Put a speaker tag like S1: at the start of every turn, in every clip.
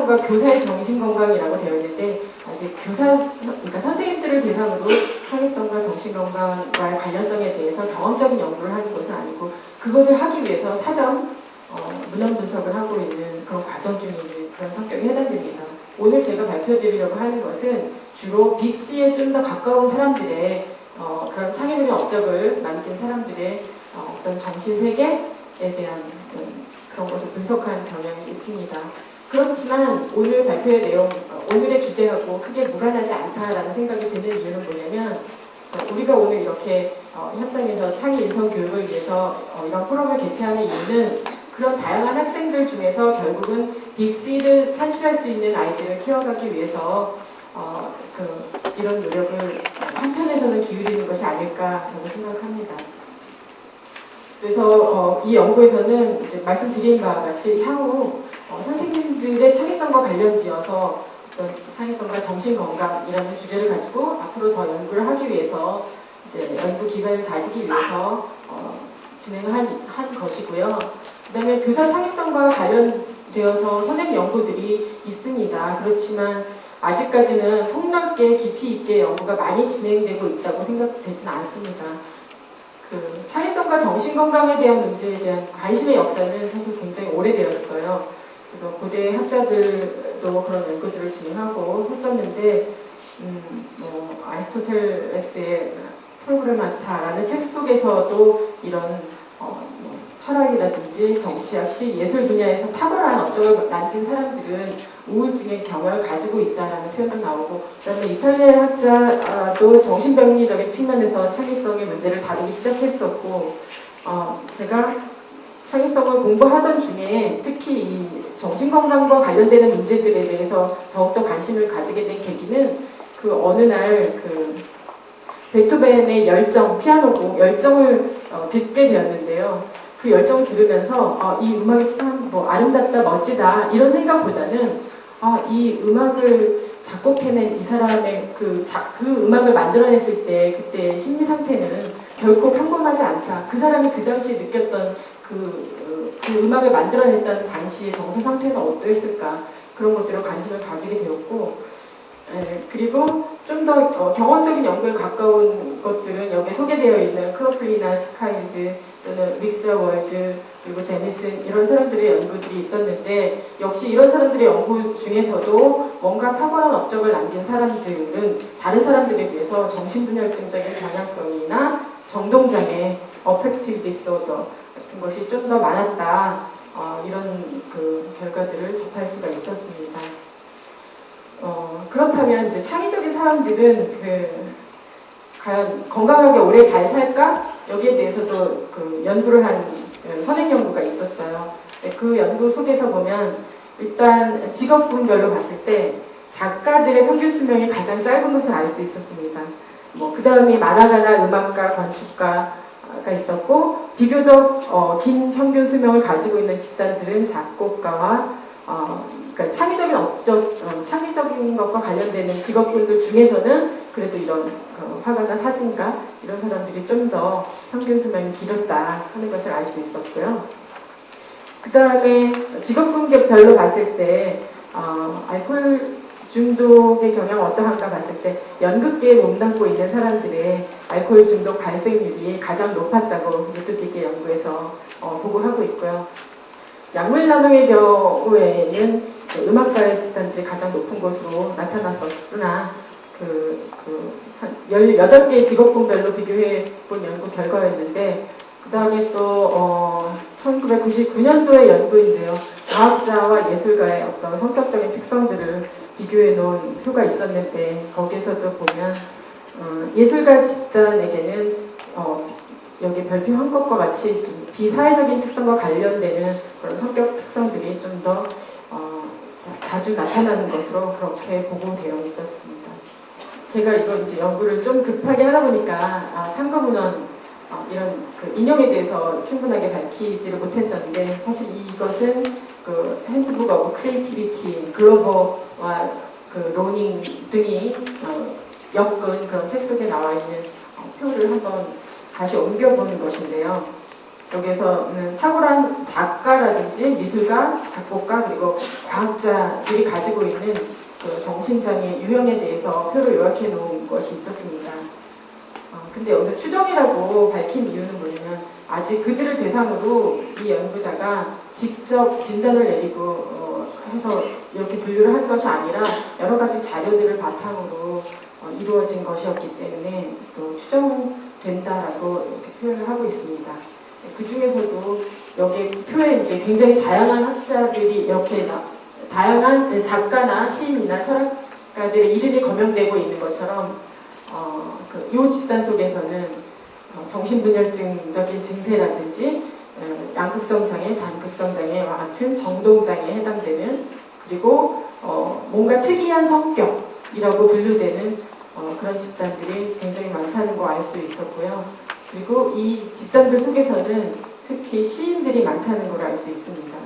S1: 창의성과 교사의 정신건강이라고 되어 있는데 아직 그러니까 선생님들을 대상으로 창의성과 정신건강과의 관련성에 대해서 경험적인 연구를 하는 것은 아니고 그것을 하기 위해서 사전 문헌 분석을 하고 있는 그런 과정 중에 있는 그런 성격에 해당됩니다. 오늘 제가 발표드리려고 하는 것은 주로 빅C에 좀 더 가까운 사람들의 그런 창의적인 업적을 남긴 사람들의 어떤 정신세계에 대한 그런 것을 분석하는 경향이 있습니다. 그렇지만 오늘 발표의 내용, 오늘의 주제하고 크게 무관하지 않다라는 생각이 드는 이유는 뭐냐면 우리가 오늘 이렇게 현장에서 창의 인성 교육을 위해서 이런 포럼을 개최하는 이유는 그런 다양한 학생들 중에서 결국은 빅C를 산출할 수 있는 아이들을 키워가기 위해서 이런 노력을 한편에서는 기울이는 것이 아닐까라고 생각합니다. 그래서 이 연구에서는 이제 말씀드린 바와 같이 향후 선생님들의 창의성과 관련지어서 어떤 창의성과 정신건강이라는 주제를 가지고 앞으로 더 연구를 하기 위해서 이제 연구 기반을 다지기 위해서 진행을 한 것이고요. 그 다음에 교사 창의성과 관련되어서 선행 연구들이 있습니다. 그렇지만 아직까지는 폭넓게 깊이 있게 연구가 많이 진행되고 있다고 생각되지는 않습니다. 그 창의성과 정신건강에 대한 문제에 대한 관심의 역사는 사실 굉장히 오래되었어요. 그래서 고대 학자들도 그런 연구들을 진행하고 했었는데 아리스토텔레스의 프로그레마타라는 책 속에서도 이런 철학이라든지 정치학, 시, 예술 분야에서 탁월한 업적을 남긴 사람들은 우울증의 경험을 가지고 있다라는 표현도 나오고, 그다음에 이탈리아 학자도 정신병리적인 측면에서 창의성의 문제를 다루기 시작했었고, 제가 창의성을 공부하던 중에 특히 이 정신건강과 관련되는 문제들에 대해서 더욱더 관심을 가지게 된 계기는 그 어느 날 베토벤의 열정, 피아노곡 열정을 듣게 되었는데요. 그 열정을 들으면서 이 음악이 참 아름답다, 멋지다 이런 생각보다는 이 음악을 작곡해낸 이 사람의 그 음악을 만들어냈을 때 그때의 심리 상태는 결코 평범하지 않다. 그 사람이 그 당시에 느꼈던 그 음악을 만들어냈다는 당시의 정서 상태는 어떠했을까, 그런 것들에 관심을 가지게 되었고, 그리고 좀 더 경험적인 연구에 가까운 것들은 여기 소개되어 있는 클로플리나 스카일드 또는 믹스와 월드 그리고 제니슨 이런 사람들의 연구들이 있었는데, 역시 이런 사람들의 연구 중에서도 뭔가 탁월한 업적을 남긴 사람들은 다른 사람들에 비해서 정신분열증적인 경향성이나 정동장애, 어펙티브 디스오더 같은 것이 좀 더 많았다, 이런 그 결과들을 접할 수가 있었습니다. 그렇다면 이제 창의적인 사람들은 과연 건강하게 오래 잘 살까? 여기에 대해서도 연구를 한 선행 연구가 있었어요. 그 연구 속에서 보면 일단 직업군별로 봤을 때 작가들의 평균 수명이 가장 짧은 것을 알 수 있었습니다. 그 다음에 만화가나 음악가, 건축가가 있었고, 비교적 긴 평균 수명을 가지고 있는 집단들은 작곡가와 그러니까 창의적인 창의적인 것과 관련되는 직업군들 중에서는 그래도 이런 화가나 사진가 이런 사람들이 좀 더 평균 수명이 길었다 하는 것을 알 수 있었고요. 그 다음에 직업군별로 봤을 때 알코올 중독의 경향 어떠한가 봤을 때 연극계에 몸담고 있는 사람들의 알코올 중독 발생률이 가장 높았다고 루트비게 연구에서 보고하고 있고요. 약물남용의 경우에는 음악가의 집단들이 가장 높은 것으로 나타났었으나 한 18개의 직업군별로 비교해 본 연구 결과였는데, 그 다음에 또 1999년도의 연구인데요. 과학자와 예술가의 어떤 성격적인 특성들을 비교해 놓은 표가 있었는데, 거기에서도 보면 예술가 집단에게는 여기 별표한 것과 같이 좀 비사회적인 특성과 관련되는 그런 성격 특성들이 좀 더 자주 나타나는 것으로 그렇게 보고되어 있었습니다. 제가 이거 이제 연구를 좀 급하게 하다 보니까 참고문헌 이런 인용에 대해서 충분하게 밝히지를 못했었는데, 사실 이것은 핸드북 오브 크리에이티비티, 글로버와 로닝 등이 엮은 그런 책 속에 나와 있는 표를 한번 다시 옮겨보는 것인데요. 여기에서는 탁월한 작가라든지 미술가, 작곡가 그리고 과학자들이 가지고 있는 그 정신장애 유형에 대해서 표를 요약해 놓은 것이 있었습니다. 근데 여기서 추정이라고 밝힌 이유는 뭐냐면 아직 그들을 대상으로 이 연구자가 직접 진단을 내리고 해서 이렇게 분류를 한 것이 아니라 여러 가지 자료들을 바탕으로 이루어진 것이었기 때문에 또 추정된다라고 이렇게 표현을 하고 있습니다. 그 중에서도 여기 표에 이제 굉장히 다양한 학자들이 이렇게 다양한 작가나 시인이나 철학가들의 이름이 거명되고 있는 것처럼 이 집단 속에서는 정신분열증적인 증세라든지 양극성 장애, 단극성 장애와 같은 정동장애에 해당되는 그리고 뭔가 특이한 성격이라고 분류되는 그런 집단들이 굉장히 많다는 거 알 수 있었고요. 그리고 이 집단들 속에서는 특히 시인들이 많다는 걸 알 수 있습니다.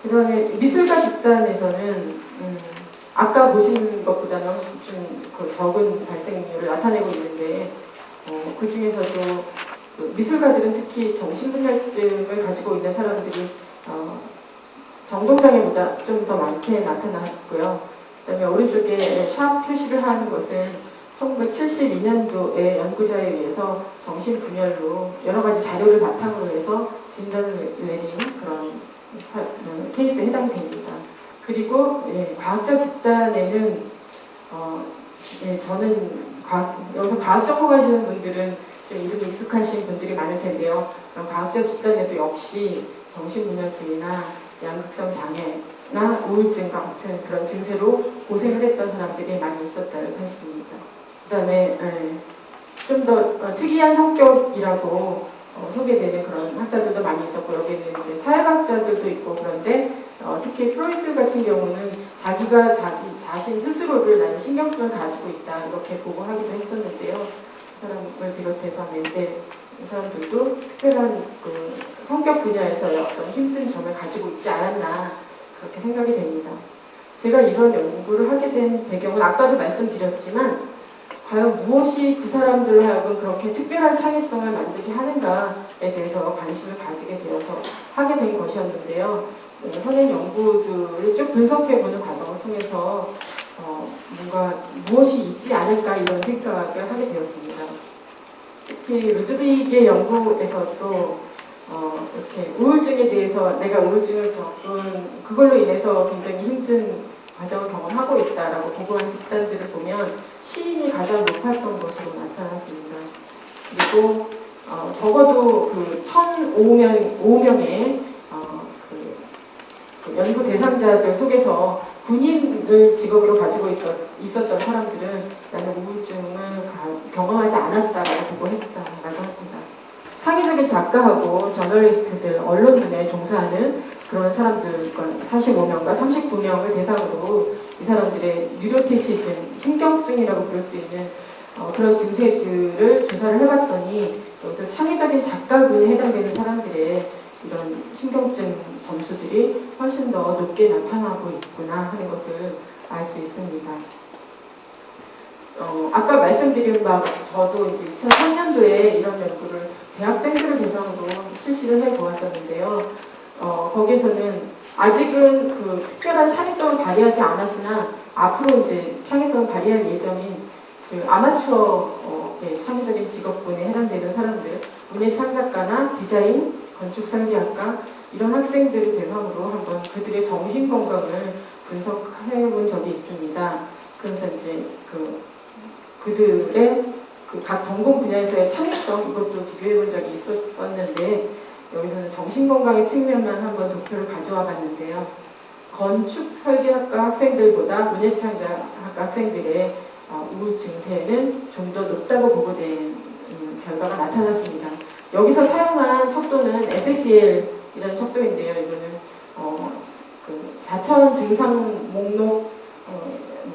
S1: 그 다음에 미술가 집단에서는 아까 보신 것보다는 좀 적은 발생률을 나타내고 있는데 그 중에서도 그 미술가들은 특히 정신분열증을 가지고 있는 사람들이 정동장애보다 좀 더 많게 나타났고요. 그 다음에 오른쪽에 샵 표시를 하는 것은 1972년도에 연구자에 의해서 정신분열로 여러 가지 자료를 바탕으로 해서 진단을 내린 그런 케이스에 해당됩니다. 그리고 과학자 집단에는 저는 여기서 과학 전공하시는 분들은 좀 이름이 익숙하신 분들이 많을 텐데요. 과학자 집단에도 역시 정신분열증이나 양극성 장애나 우울증과 같은 그런 증세로 고생을 했던 사람들이 많이 있었다는 사실입니다. 그 다음에 좀 더 특이한 성격이라고 소개되는 그런 학자들도 많이 있었고 여기는 이제 사회학자들도 있고 그런데 특히 프로이트 같은 경우는 자기가 자기 자신 스스로를 나는 신경증을 가지고 있다 이렇게 보고하기도 했었는데요. 그 사람을 비롯해서 멘델 이 사람들도 특별한 그 성격 분야에서의 어떤 힘든 점을 가지고 있지 않았나 그렇게 생각이 됩니다. 제가 이런 연구를 하게 된 배경은 아까도 말씀드렸지만 과연 무엇이 그 사람들로 하여금 그렇게 특별한 창의성을 만들게 하는가에 대해서 관심을 가지게 되어서 하게 된 것이었는데요. 선행 연구들을 쭉 분석해보는 과정을 통해서 뭔가 무엇이 있지 않을까 이런 생각을 하게 되었습니다. 특히 루드빅의 연구에서도 이렇게 우울증에 대해서 내가 우울증을 겪은 그걸로 인해서 굉장히 힘든 과정을 경험하고 있다라고 보고한 집단들을 보면 시인이 가장 높았던 것으로 나타났습니다. 그리고 적어도 그 1,005명의 그 연구 대상자들 속에서 군인을 직업으로 가지고 있었던 사람들은 나는 우울증을 경험하지 않았다라고 보고했다라고 합니다. 창의적인 작가하고 저널리스트들, 언론인에 종사하는 그런 사람들 45명과 39명을 대상으로 이 사람들의 뉴로티시즘, 신경증이라고 부를 수 있는 그런 증세들을 조사를 해봤더니 여기서 창의적인 작가군에 해당되는 사람들의 이런 신경증 점수들이 훨씬 더 높게 나타나고 있구나 하는 것을 알 수 있습니다. 아까 말씀드린 바와 같이 저도 이제 2003년도에 이런 연구를 대학생들을 대상으로 실시를 해보았었는데요. 거기에서는 아직은 그 특별한 창의성을 발휘하지 않았으나 앞으로 이제 창의성을 발휘할 예정인 그 아마추어의 창의적인 직업군에 해당되는 사람들, 문예창작가나 디자인, 건축설계학과 이런 학생들을 대상으로 한번 그들의 정신건강을 분석해 본 적이 있습니다. 그래서 이제 그들의 각 전공 분야에서의 창의성 이것도 비교해 본 적이 있었는데 여기서는 정신건강의 측면만 한번 도표를 가져와 봤는데요. 건축설계학과 학생들보다 문예창작학과 학생들의 우울 증세는 좀 더 높다고 보고된 결과가 나타났습니다. 여기서 사용한 척도는 SSL이라는 척도인데요. 이거는 다천 증상 목록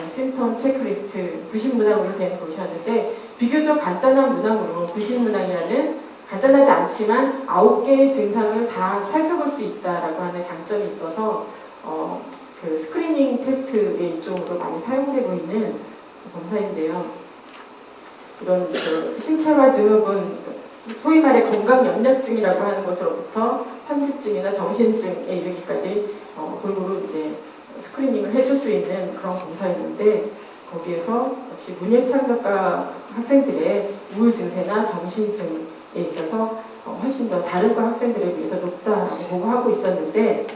S1: 심턴 체크리스트 부신문항으로 된 것이었는데 비교적 간단한 문항으로 부신문항이라는 간단하지 않지만 9개의 증상을 다 살펴볼 수 있다라고 하는 장점이 있어서 그 스크리닝 테스트의 일종으로 많이 사용되고 있는 검사인데요. 이런 그 신체화 증후군 소위 말해 건강 연약증이라고 하는 것으로부터 편집증이나 정신증에 이르기까지 골고루 이제 스크리닝을 해줄 수 있는 그런 검사였는데 거기에서 역시 문예창작과 학생들의 우울 증세나 정신증에 있어서 훨씬 더 다른 과 학생들에 비해서 높다라고 보고하고 있었는데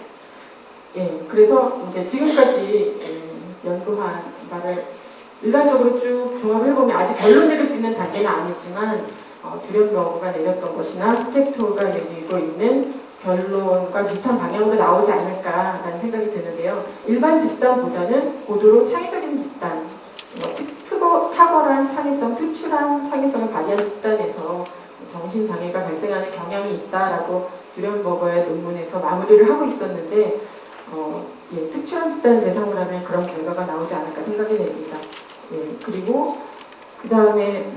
S1: 그래서 이제 지금까지 연구한 바를 일반적으로 쭉 종합해보면 아직 결론 내릴 수 있는 단계는 아니지만 듀렌버그가 내렸던 것이나 스펙토가 내리고 있는 결론과 비슷한 방향으로 나오지 않을까라는 생각이 드는데요. 일반 집단보다는 고도로 창의적인 집단, 탁월한 창의성, 특출한 창의성을 발휘한 집단에서 정신장애가 발생하는 경향이 있다라고 듀렌버그의 논문에서 마무리를 하고 있었는데 특출한 집단을 대상으로 하면 그런 결과가 나오지 않을까 생각이 됩니다. 그리고 그 다음에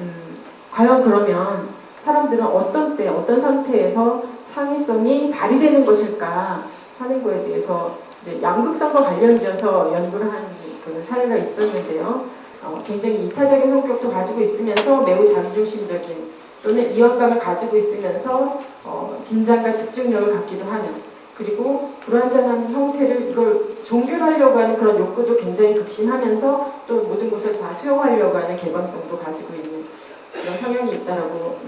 S1: 과연 그러면 사람들은 어떤 때, 어떤 상태에서 창의성이 발휘되는 것일까 하는 거에 대해서 이제 양극성과 관련지어서 연구를 한 그 사례가 있었는데요. 굉장히 이타적인 성격도 가지고 있으면서 매우 자기중심적인 또는 이완감을 가지고 있으면서 긴장과 집중력을 갖기도 하는 그리고 불완전한 형태를 이걸 종결하려고 하는 그런 욕구도 굉장히 극심하면서 또 모든 것을 다 수용하려고 하는 개방성도 가지고 있는 그런 성향이 있다라고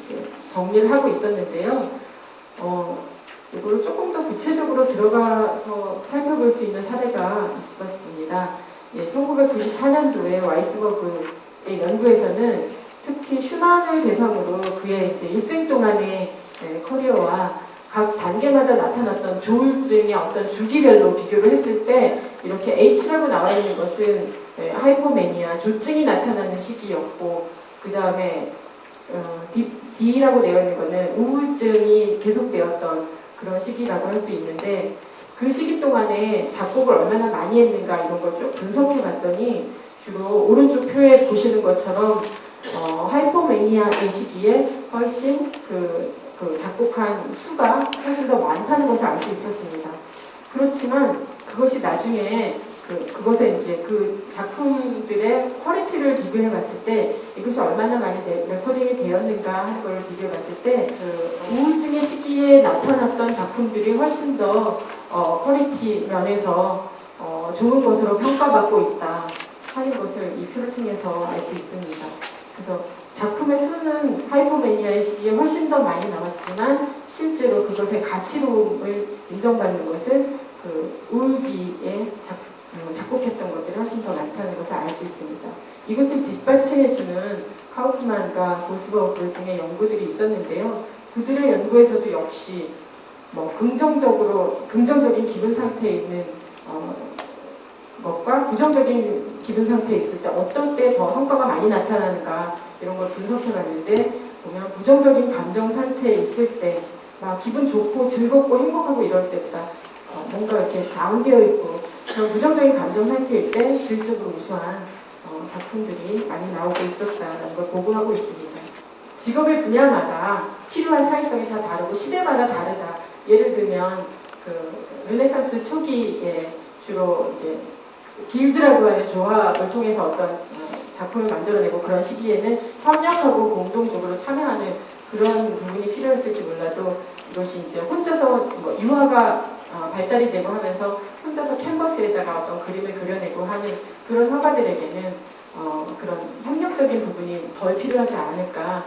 S1: 이제 정리를 하고 있었는데요. 이걸 조금 더 구체적으로 들어가서 살펴볼 수 있는 사례가 있었습니다. 1994년도에 와이스버그의 연구에서는 특히 슈만을 대상으로 그의 이제 일생 동안의 커리어와 각 단계마다 나타났던 조울증의 어떤 주기별로 비교를 했을 때 이렇게 H라고 나와 있는 것은 하이포매니아, 조증이 나타나는 시기였고 그 다음에 D라고 되어 있는 것은 우울증이 계속되었던 그런 시기라고 할 수 있는데 그 시기 동안에 작곡을 얼마나 많이 했는가 이런 걸 쭉 분석해 봤더니 주로 오른쪽 표에 보시는 것처럼 하이퍼매니아의 시기에 훨씬 그 작곡한 수가 훨씬 더 많다는 것을 알 수 있었습니다. 그렇지만 그것이 나중에 그것에 이제 그 작품들의 퀄리티를 비교해 봤을 때 이것이 얼마나 많이 레코딩이 되었는가 하는 걸 비교해 봤을 때 우울증의 시기에 나타났던 작품들이 훨씬 더 퀄리티 면에서 좋은 것으로 평가받고 있다 하는 것을 이 표를 통해서 알 수 있습니다. 그래서 작품의 수는 하이퍼매니아의 시기에 훨씬 더 많이 나왔지만 실제로 그것의 가치로움을 인정받는 것은 그 우울기에 작곡했던 것들이 훨씬 더 많다는 것을 알 수 있습니다. 이것을 뒷받침해주는 카우프만과 보스버그 등의 연구들이 있었는데요. 그들의 연구에서도 역시 긍정적인 기분 상태에 있는 것과 부정적인 기분 상태에 있을 때 어떤 때 더 성과가 많이 나타나는가 이런 걸 분석해 봤는데 보면 부정적인 감정 상태에 있을 때 막 기분 좋고 즐겁고 행복하고 이럴 때보다 뭔가 이렇게 다운되어 있고 그런 부정적인 감정 상태일 때 질적으로 우수한 작품들이 많이 나오고 있었다는 걸 보고하고 있습니다. 직업의 분야마다 필요한 창의성이 다 다르고 시대마다 다르다. 예를 들면 르네상스 초기에 주로 이제 길드라고 하는 조합을 통해서 어떤 작품을 만들어내고 그런 시기에는 협력하고 공동적으로 참여하는 그런 부분이 필요했을지 몰라도 이것이 이제 혼자서 유화가 발달이 되고 하면서 혼자서 캔버스에다가 어떤 그림을 그려내고 하는 그런 화가들에게는 그런 협력적인 부분이 덜 필요하지 않을까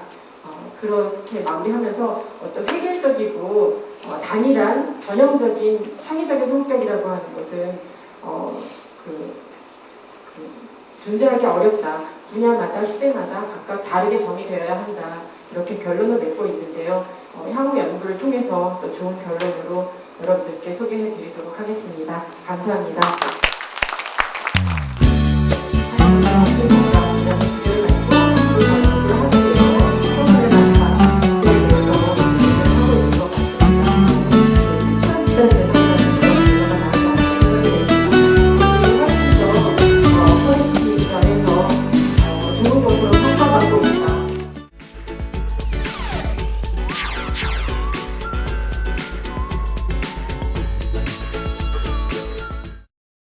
S1: 그렇게 마무리하면서 어떤 획일적이고 단일한 전형적인 창의적인 성격이라고 하는 것은 존재하기 어렵다. 분야마다 시대마다 각각 다르게 정의 되어야 한다. 이렇게 결론을 맺고 있는데요. 향후 연구를 통해서 또 좋은 결론으로 여러분들께 소개해 드리도록 하겠습니다. 감사합니다.